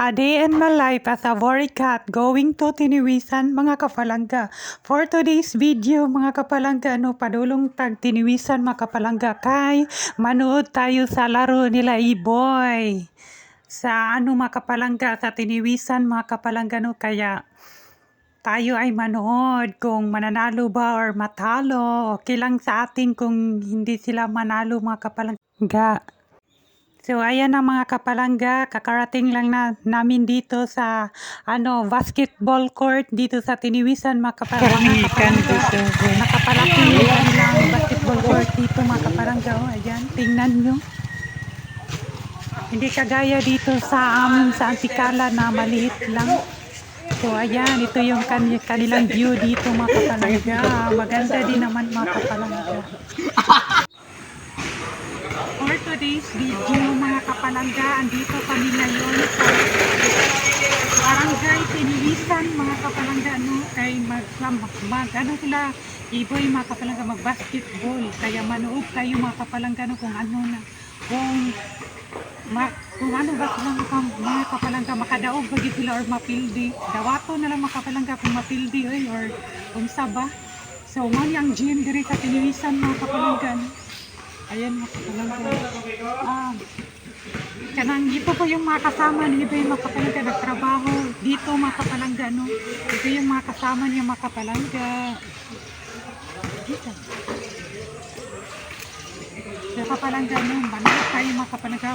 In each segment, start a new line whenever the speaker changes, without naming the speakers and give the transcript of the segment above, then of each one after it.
A day in my life as a worry cat going to Tiniwisan mga kapalangga. For today's video mga kapalangga, padulong tag Tiniwisan mga kapalangga kay manood tayo sa laro nila Iboy. Sa mga kapalangga sa Tiniwisan mga kapalangga kaya tayo ay manood kung mananalo ba or matalo. Okay lang sa atin kung hindi sila manalo mga kapalangga. So ayan na mga kapalangga, kakarating lang namin dito sa basketball court dito sa Tiniwisan mga kapalangga. Nakapalaki lang basketball court dito mga kapalangga. Ayan, tingnan nyo. Hindi kagaya dito sa amin sa Antikala na maliit lang. So ayan, ito yung kanilang view dito mga kapalangga. Maganda din naman mga kapalangga. For today's video mga kapalangga, andito kami ngayon sa Barangay Tiniwisan mga kapalangga kay sila Iboy mga kapalangga mag-basketball, kaya manood kayo mga kapalangga kung ano ba silang mga kapalangga makadaog bagi sila or mapildi dawato na lang mga kapalangga kung mapildi or unsa ba. So man yung gym diri sa Tiniwisan mga kapalangga. Ayan mga kapalangga. Kanang ito po yung mga kasama ni Iboy mga kapalangga nagtrabaho dito mga kapalangga Ito yung mga kasama niya mga kapalangga. Dito. Mga kapalangga manood tayo mga kapalangga.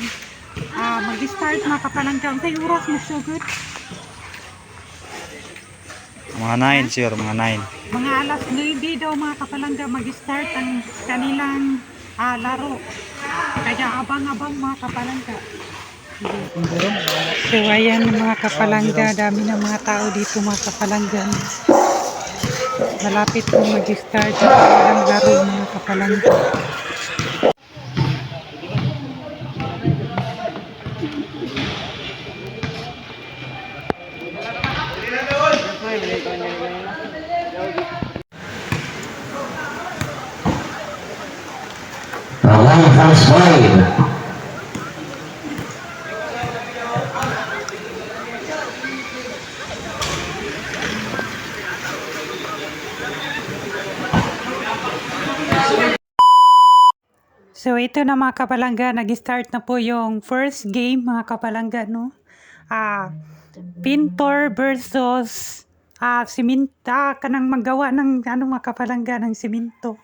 Mag-start mga kapalangga. Unsay oras mo so good?
Mga 9 sir, mga 9.
Mga alas 9 daw mga kapalangga mag-start ang kanilang laro. Kaya abang-abang mga kapalangga. So ayan mga kapalangga, dami ng mga tao dito mga kapalangga. Malapit po mag-start ang laro mga kapalangga.
First wave.
So ito na mga kapalangga, nag-start na po yung first game mga kapalangga Pintor versus siminta kanang magawa ng mga kapalangga ng siminto.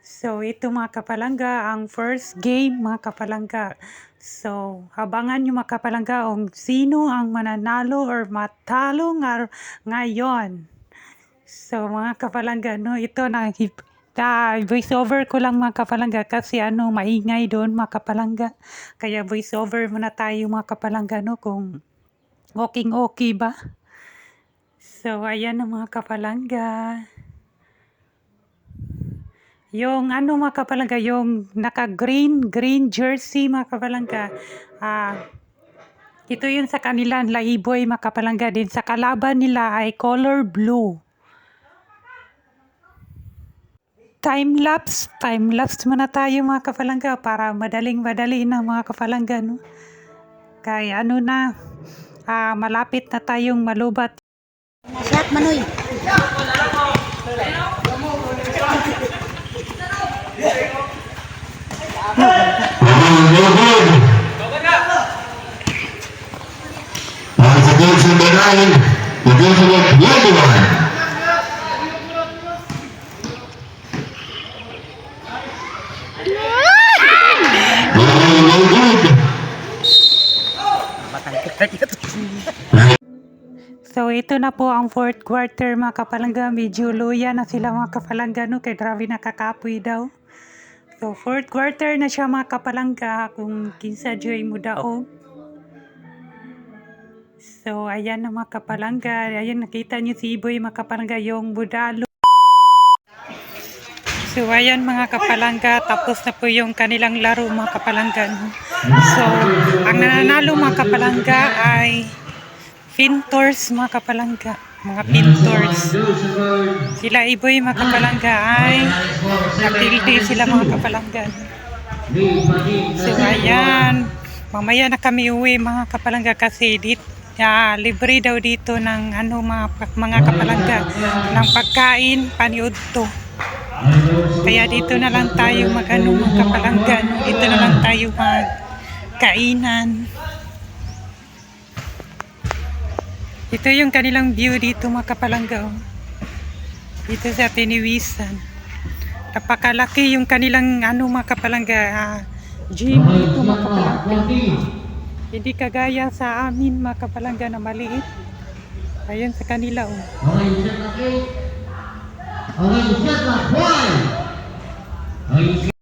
So ito mga kapalangga ang first game mga kapalangga. So abangan nyo mga kapalangga kung sino ang mananalo or matalo ngayon. So mga kapalangga ito na voice over ko lang mga kapalangga kasi maingay doon mga kapalangga. Kaya voice over muna tayo mga kapalangga kung okay ba. So ayan na mga kapalangga. Yung mga kapalangga, yung naka-green jersey mga kapalangga. Ito yun sa kanila nila Iboy mga kapalangga, din sa kalaban nila ay color blue. Time lapse muna tayo mga kapalangga para madali na mga kapalangga Kaya malapit na tayong malubat.
Siap manoy.
Once again, number 9, division of 21.
So ito na po ang fourth quarter mga kapalangga. Medyo luya na sila mga kapalangga kay grabe nakakapoy daw. So fourth quarter na siya mga kapalangga kung kinsa joy mo daog. So ayan na mga kapalangga. Ayan nakita niyo si Iboy mga kapalangga yung budalo. So ayan mga kapalangga, tapos na po yung kanilang laro mga kapalangga. So ang nananalo mga kapalangga ay Pintors mga kapalangga, mga pintors. Sila Iboy mga kapalangga ay nagtildi sila mga kapalangga. So ayan, Mamaya na kami uwi mga kapalangga kasi libre daw dito ng mga kapalangga ng pagkain, paniudto. Kaya dito na lang tayo mga kapalangga, no? Dito na lang tayo magkainan. Ito yung kanilang view dito mga kapalangga, oh. Dito sa Tiniwisan. Napakalaki yung kanilang mga kapalangga, gym dito mga kapalangga. Hindi kagaya sa amin mga kapalangga na maliit. Ayun sa kanila, oh.
Okay, set na 5.